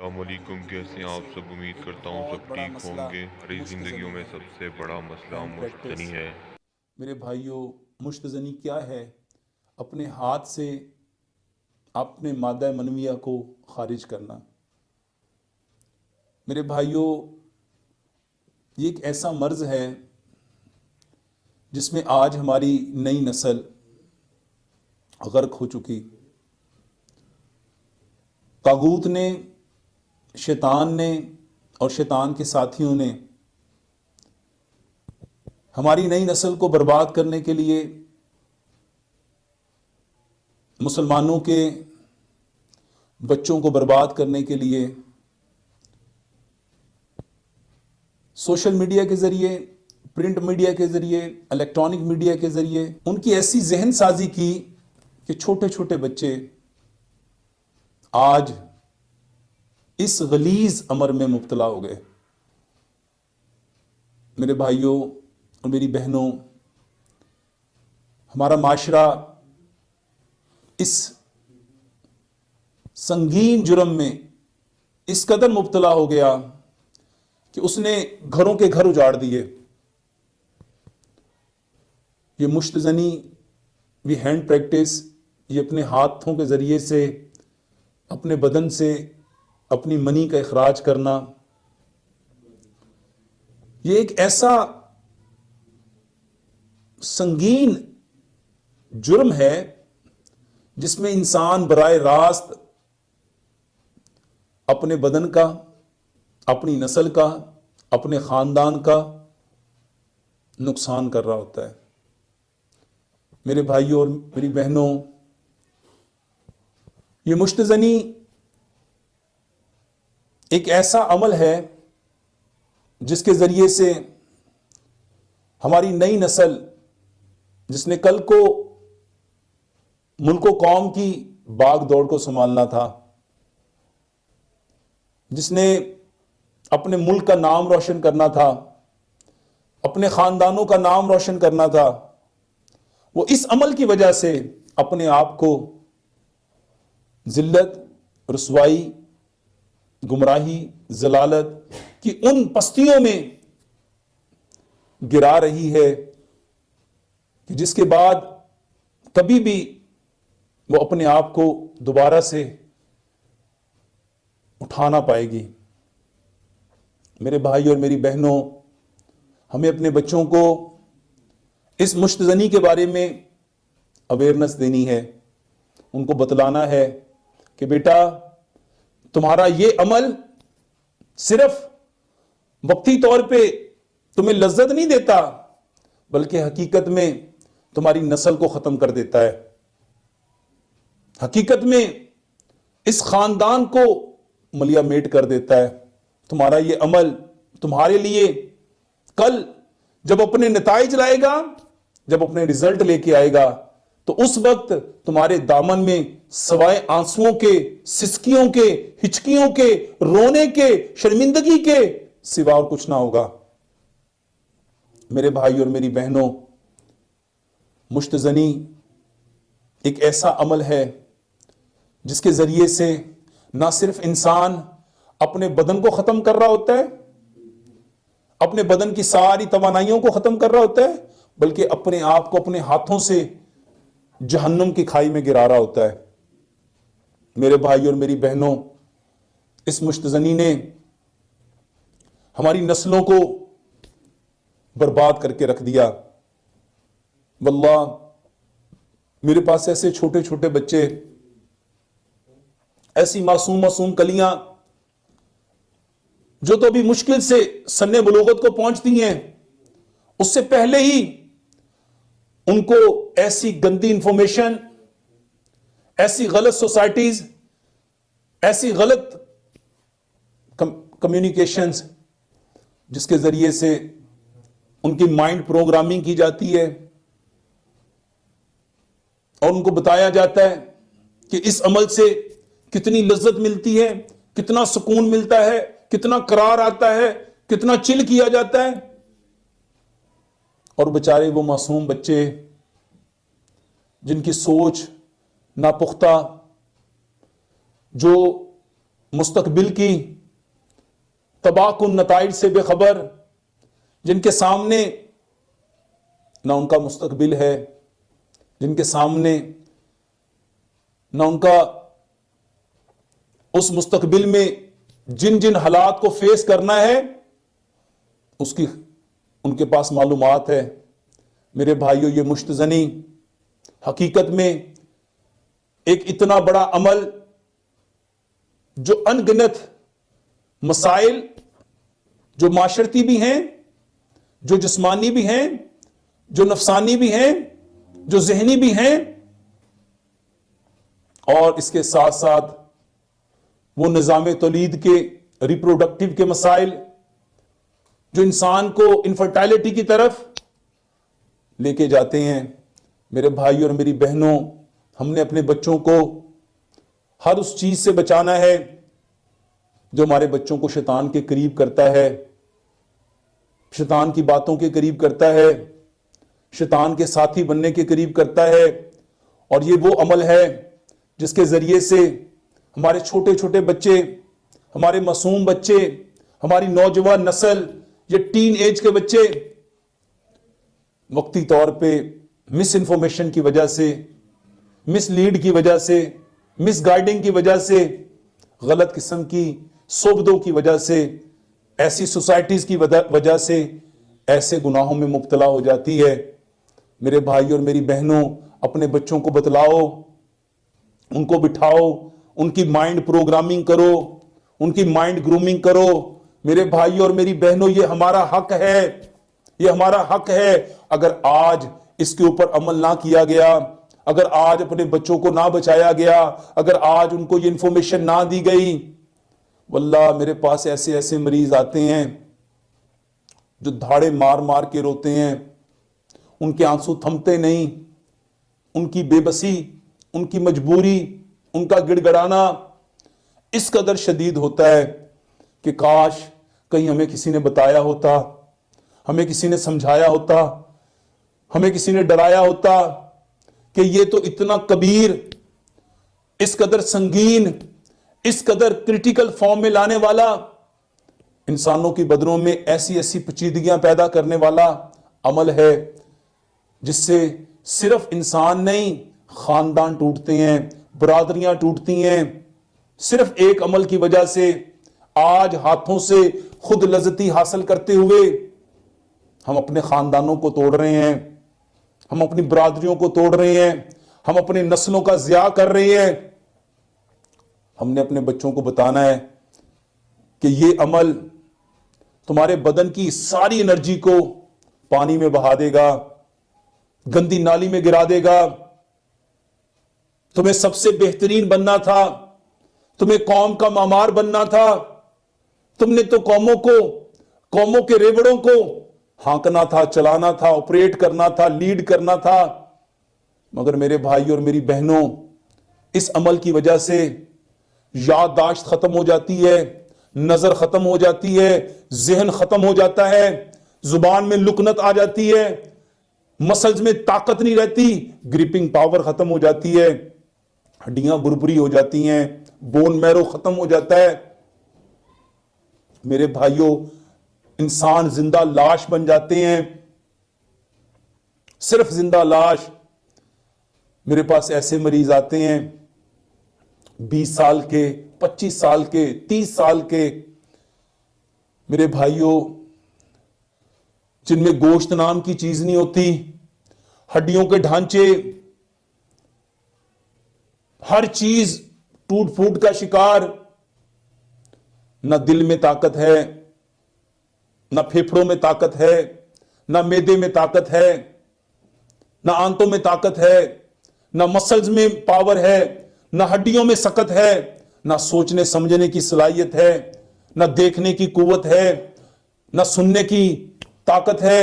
السلام علیکم، کیسے ہیں آپ سب؟ امید کرتا ہوں بہت سب بڑا ٹھیک مسئلہ ہوں گے۔ ہماری مشت زندگیوں زنی میں ہے، سب سے بڑا مسئلہ ہینڈ مشت پریکٹس۔ زنی ہے۔ میرے بھائیوں، مشت زنی کیا ہے؟ اپنے ہاتھ سے اپنے مادہ منویہ کو خارج کرنا۔ میرے بھائیوں، یہ ایک ایسا مرض ہے جس میں آج ہماری نئی نسل غرق ہو چکی۔ طاغوت نے، شیطان نے اور شیطان کے ساتھیوں نے ہماری نئی نسل کو برباد کرنے کے لیے مسلمانوں کے بچوں کو برباد کرنے کے لیے سوشل میڈیا کے ذریعے، پرنٹ میڈیا کے ذریعے، الیکٹرانک میڈیا کے ذریعے ان کی ایسی ذہن سازی کی کہ چھوٹے چھوٹے بچے آج اس غلیظ امر میں مبتلا ہو گئے۔ میرے بھائیوں اور میری بہنوں، ہمارا معاشرہ اس سنگین جرم میں اس قدر مبتلا ہو گیا کہ اس نے گھروں کے گھر اجاڑ دیے۔ یہ مشت زنی، یہ ہینڈ پریکٹس، یہ اپنے ہاتھوں کے ذریعے سے اپنے بدن سے اپنی منی کا اخراج کرنا، یہ ایک ایسا سنگین جرم ہے جس میں انسان براہ راست اپنے بدن کا، اپنی نسل کا، اپنے خاندان کا نقصان کر رہا ہوتا ہے۔ میرے بھائیوں اور میری بہنوں، یہ مشت زنی ایک ایسا عمل ہے جس کے ذریعے سے ہماری نئی نسل، جس نے کل کو ملک و قوم کی باغ دوڑ کو سنبھالنا تھا، جس نے اپنے ملک کا نام روشن کرنا تھا، اپنے خاندانوں کا نام روشن کرنا تھا، وہ اس عمل کی وجہ سے اپنے آپ کو ذلت، رسوائی، گمراہی، ضلالت کی ان پستیوں میں گرا رہی ہے کہ جس کے بعد کبھی بھی وہ اپنے آپ کو دوبارہ سے اٹھا نہ پائے گی۔ میرے بھائی اور میری بہنوں، ہمیں اپنے بچوں کو اس مشت زنی کے بارے میں اویئرنس دینی ہے، ان کو بتلانا ہے کہ بیٹا، تمہارا یہ عمل صرف وقتی طور پہ تمہیں لذت نہیں دیتا، بلکہ حقیقت میں تمہاری نسل کو ختم کر دیتا ہے، حقیقت میں اس خاندان کو ملیا میٹ کر دیتا ہے۔ تمہارا یہ عمل تمہارے لیے کل جب اپنے نتائج لائے گا، جب اپنے رزلٹ لے کے آئے گا، تو اس وقت تمہارے دامن میں سوائے آنسوؤں کے، سسکیوں کے، ہچکیوں کے، رونے کے، شرمندگی کے سوا اور کچھ نہ ہوگا۔ میرے بھائی اور میری بہنوں، مشت زنی ایک ایسا عمل ہے جس کے ذریعے سے نہ صرف انسان اپنے بدن کو ختم کر رہا ہوتا ہے، اپنے بدن کی ساری توانائیوں کو ختم کر رہا ہوتا ہے، بلکہ اپنے آپ کو اپنے ہاتھوں سے جہنم کی کھائی میں گرا رہا ہوتا ہے۔ میرے بھائی اور میری بہنوں، اس مشت زنی نے ہماری نسلوں کو برباد کر کے رکھ دیا۔ واللہ میرے پاس ایسے چھوٹے چھوٹے بچے، ایسی معصوم کلیاں جو تو ابھی مشکل سے سن بلوغت کو پہنچتی ہیں، اس سے پہلے ہی ان کو ایسی گندی انفارمیشن، ایسی غلط سوسائٹیز، ایسی غلط کمیونیکیشنز جس کے ذریعے سے ان کی مائنڈ پروگرامنگ کی جاتی ہے اور ان کو بتایا جاتا ہے کہ اس عمل سے کتنی لذت ملتی ہے، کتنا سکون ملتا ہے، کتنا قرار آتا ہے، کتنا چل کیا جاتا ہے، اور بیچارے وہ معصوم بچے جن کی سوچ ناپختہ، جو مستقبل کی تباہ کن نتائج سے بے خبر، جن کے سامنے نہ ان کا مستقبل ہے، جن کے سامنے نہ ان کا اس مستقبل میں جن جن حالات کو فیس کرنا ہے اس کی ان کے پاس معلومات ہے۔ میرے بھائیوں، یہ مشتزنی حقیقت میں ایک اتنا بڑا عمل جو انگنت مسائل جو معاشرتی بھی ہیں، جو جسمانی بھی ہیں، جو نفسانی بھی ہیں، جو ذہنی بھی ہیں، اور اس کے ساتھ ساتھ وہ نظام تولید کے ریپروڈکٹیو کے مسائل جو انسان کو انفرٹائلٹی کی طرف لے کے جاتے ہیں۔ میرے بھائی اور میری بہنوں، ہم نے اپنے بچوں کو ہر اس چیز سے بچانا ہے جو ہمارے بچوں کو شیطان کے قریب کرتا ہے، شیطان کی باتوں کے قریب کرتا ہے، شیطان کے ساتھی بننے کے قریب کرتا ہے۔ اور یہ وہ عمل ہے جس کے ذریعے سے ہمارے چھوٹے چھوٹے بچے، ہمارے معصوم بچے، ہماری نوجوان نسل، یہ ٹین ایج کے بچے وقتی طور پہ مس انفارمیشن کی وجہ سے، مس لیڈ کی وجہ سے، مس گائیڈنگ کی وجہ سے، غلط قسم کی صحبتوں کی وجہ سے، ایسی سوسائٹیز کی وجہ سے ایسے گناہوں میں مبتلا ہو جاتی ہے۔ میرے بھائی اور میری بہنوں، اپنے بچوں کو بتلاؤ، ان کو بٹھاؤ، ان کی مائنڈ پروگرامنگ کرو، ان کی مائنڈ گرومنگ کرو۔ میرے بھائی اور میری بہنوں، یہ ہمارا حق ہے، یہ ہمارا حق ہے۔ اگر آج اس کے اوپر عمل نہ کیا گیا، اگر آج اپنے بچوں کو نہ بچایا گیا، اگر آج ان کو یہ انفارمیشن نہ دی گئی، واللہ میرے پاس ایسے ایسے مریض آتے ہیں جو دھاڑے مار مار کے روتے ہیں، ان کے آنسو تھمتے نہیں، ان کی بے بسی، ان کی مجبوری، ان کا گڑ گڑانا اس قدر شدید ہوتا ہے کہ کاش کہیں ہمیں کسی نے بتایا ہوتا، ہمیں کسی نے سمجھایا ہوتا، ہمیں کسی نے ڈرایا ہوتا کہ یہ تو اتنا کبیر، اس قدر سنگین، اس قدر کریٹیکل فارم میں لانے والا، انسانوں کی بدنوں میں ایسی ایسی پیچیدگیاں پیدا کرنے والا عمل ہے جس سے صرف انسان نہیں، خاندان ٹوٹتے ہیں، برادریاں ٹوٹتی ہیں۔ صرف ایک عمل کی وجہ سے آج ہاتھوں سے خود لذتی حاصل کرتے ہوئے ہم اپنے خاندانوں کو توڑ رہے ہیں، ہم اپنی برادریوں کو توڑ رہے ہیں، ہم اپنے نسلوں کا ضیاع کر رہے ہیں۔ ہم نے اپنے بچوں کو بتانا ہے کہ یہ عمل تمہارے بدن کی ساری انرجی کو پانی میں بہا دے گا، گندی نالی میں گرا دے گا۔ تمہیں سب سے بہترین بننا تھا، تمہیں قوم کا معمار بننا تھا، تم نے تو قوموں کے ریوڑوں کو ہانکنا تھا، چلانا تھا، آپریٹ کرنا تھا، لیڈ کرنا تھا۔ مگر میرے بھائی اور میری بہنوں، اس عمل کی وجہ سے یادداشت ختم ہو جاتی ہے، نظر ختم ہو جاتی ہے، ذہن ختم ہو جاتا ہے، زبان میں لکنت آ جاتی ہے، مسلز میں طاقت نہیں رہتی، گریپنگ پاور ختم ہو جاتی ہے، ہڈیاں بربری ہو جاتی ہیں، بون میرو ختم ہو جاتا ہے۔ میرے بھائیوں، انسان زندہ لاش بن جاتے ہیں، صرف زندہ لاش۔ میرے پاس ایسے مریض آتے ہیں 20 سال کے، 25 سال کے، 30 سال کے، میرے بھائیوں، جن میں گوشت نام کی چیز نہیں ہوتی، ہڈیوں کے ڈھانچے، ہر چیز ٹوٹ پھوٹ کا شکار، نہ دل میں طاقت ہے، نہ پھیپھڑوں میں طاقت ہے، نہ معدے میں طاقت ہے، نہ آنتوں میں طاقت ہے، نہ مسلز میں پاور ہے، نہ ہڈیوں میں سکت ہے، نہ سوچنے سمجھنے کی صلاحیت ہے، نہ دیکھنے کی قوت ہے، نہ سننے کی طاقت ہے،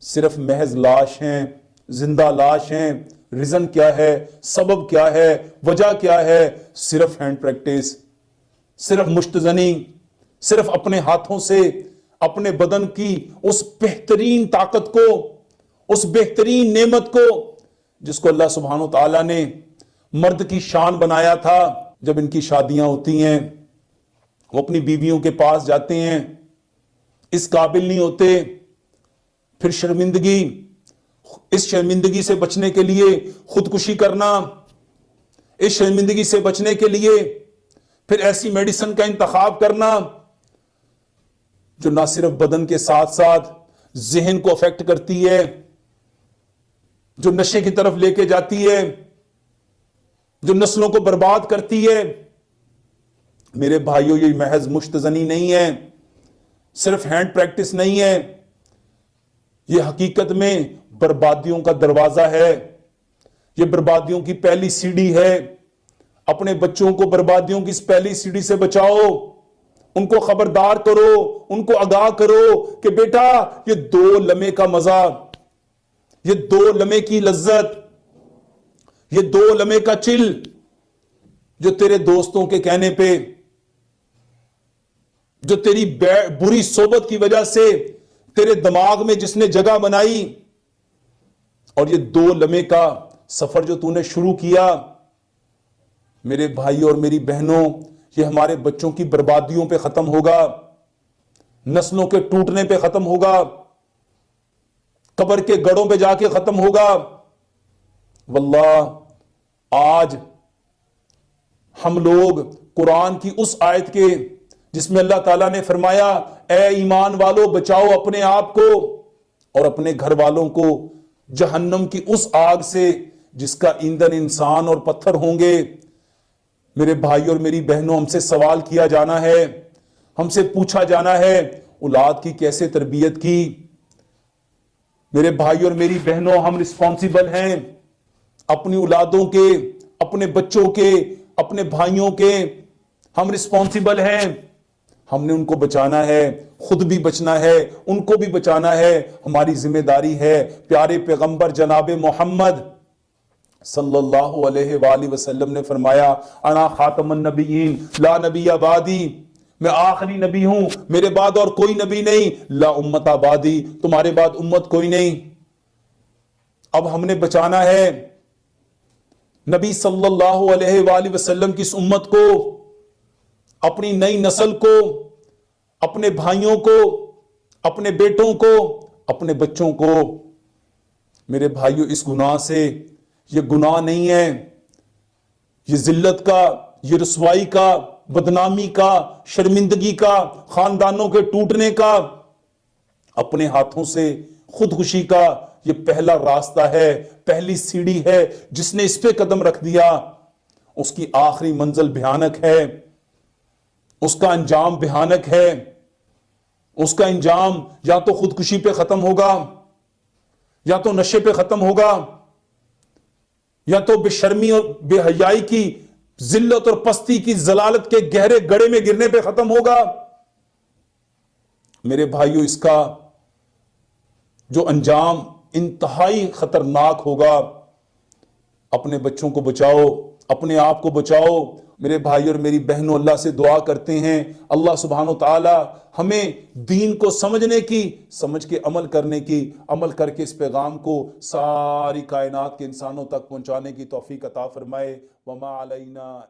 صرف محض لاش ہیں، زندہ لاش ہیں۔ ریزن کیا ہے، سبب کیا ہے، وجہ کیا ہے؟ صرف ہینڈ پریکٹس، صرف مشتزنی، صرف اپنے ہاتھوں سے اپنے بدن کی اس بہترین طاقت کو، اس بہترین نعمت کو جس کو اللہ سبحانہ و تعالیٰ نے مرد کی شان بنایا تھا، جب ان کی شادیاں ہوتی ہیں وہ اپنی بیویوں کے پاس جاتے ہیں، اس قابل نہیں ہوتے، پھر شرمندگی، اس شرمندگی سے بچنے کے لیے خودکشی کرنا، اس شرمندگی سے بچنے کے لیے پھر ایسی میڈیسن کا انتخاب کرنا جو نہ صرف بدن کے ساتھ ساتھ ذہن کو افیکٹ کرتی ہے، جو نشے کی طرف لے کے جاتی ہے، جو نسلوں کو برباد کرتی ہے۔ میرے بھائیوں، یہ محض مشتزنی نہیں ہے، صرف ہینڈ پریکٹس نہیں ہے، یہ حقیقت میں بربادیوں کا دروازہ ہے، یہ بربادیوں کی پہلی سیڑھی ہے۔ اپنے بچوں کو بربادیوں کی اس پہلی سیڑھی سے بچاؤ، ان کو خبردار کرو، ان کو آگاہ کرو کہ بیٹا یہ 2 لمحے کا مزہ، یہ 2 لمحے کی لذت، یہ 2 لمحے کا چل جو تیرے دوستوں کے کہنے پہ، جو تیری بری صحبت کی وجہ سے تیرے دماغ میں جس نے جگہ بنائی، اور یہ 2 لمحے کا سفر جو تو نے شروع کیا، میرے بھائی اور میری بہنوں، یہ ہمارے بچوں کی بربادیوں پہ ختم ہوگا، نسلوں کے ٹوٹنے پہ ختم ہوگا، قبر کے گڑھوں پہ جا کے ختم ہوگا۔ واللہ آج ہم لوگ قرآن کی اس آیت کے جس میں اللہ تعالیٰ نے فرمایا اے ایمان والو بچاؤ اپنے آپ کو اور اپنے گھر والوں کو جہنم کی اس آگ سے جس کا ایندھن انسان اور پتھر ہوں گے۔ میرے بھائی اور میری بہنوں، ہم سے سوال کیا جانا ہے، ہم سے پوچھا جانا ہے اولاد کی کیسے تربیت کی۔ میرے بھائی اور میری بہنوں، ہم رسپانسیبل ہیں اپنی اولادوں کے، اپنے بچوں کے، اپنے بھائیوں کے، ہم رسپانسیبل ہیں، ہم نے ان کو بچانا ہے، خود بھی بچنا ہے، ان کو بھی بچانا ہے، ہماری ذمہ داری ہے۔ پیارے پیغمبر جناب محمد صلی اللہ علیہ وآلہ وسلم نے فرمایا انا خاتم النبیین لا نبی بعدی، میں آخری نبی ہوں، میرے بعد اور کوئی نبی نہیں، لا امت بعدی، تمہارے بعد امت کوئی نہیں۔ اب ہم نے بچانا ہے نبی صلی اللہ علیہ وآلہ وسلم کی اس امت کو، اپنی نئی نسل کو، اپنے بھائیوں کو، اپنے بیٹوں کو، اپنے بچوں کو۔ میرے بھائیوں، اس گناہ سے، یہ گناہ نہیں ہے، یہ ذلت کا، یہ رسوائی کا، بدنامی کا، شرمندگی کا، خاندانوں کے ٹوٹنے کا، اپنے ہاتھوں سے خودکشی کا یہ پہلا راستہ ہے، پہلی سیڑھی ہے۔ جس نے اس پہ قدم رکھ دیا اس کی آخری منزل بھیانک ہے، اس کا انجام بھیانک ہے، اس کا انجام یا تو خودکشی پہ ختم ہوگا، یا تو نشے پہ ختم ہوگا، یا تو بے شرمی اور بے حیائی کی ذلت اور پستی کی ضلالت کے گہرے گڑھے میں گرنے پہ ختم ہوگا۔ میرے بھائیوں، اس کا جو انجام انتہائی خطرناک ہوگا۔ اپنے بچوں کو بچاؤ، اپنے آپ کو بچاؤ۔ میرے بھائی اور میری بہنوں، اللہ سے دعا کرتے ہیں اللہ سبحانہ و تعالی ہمیں دین کو سمجھنے کی، سمجھ کے عمل کرنے کی، عمل کر کے اس پیغام کو ساری کائنات کے انسانوں تک پہنچانے کی توفیق عطا فرمائے۔ وما علینا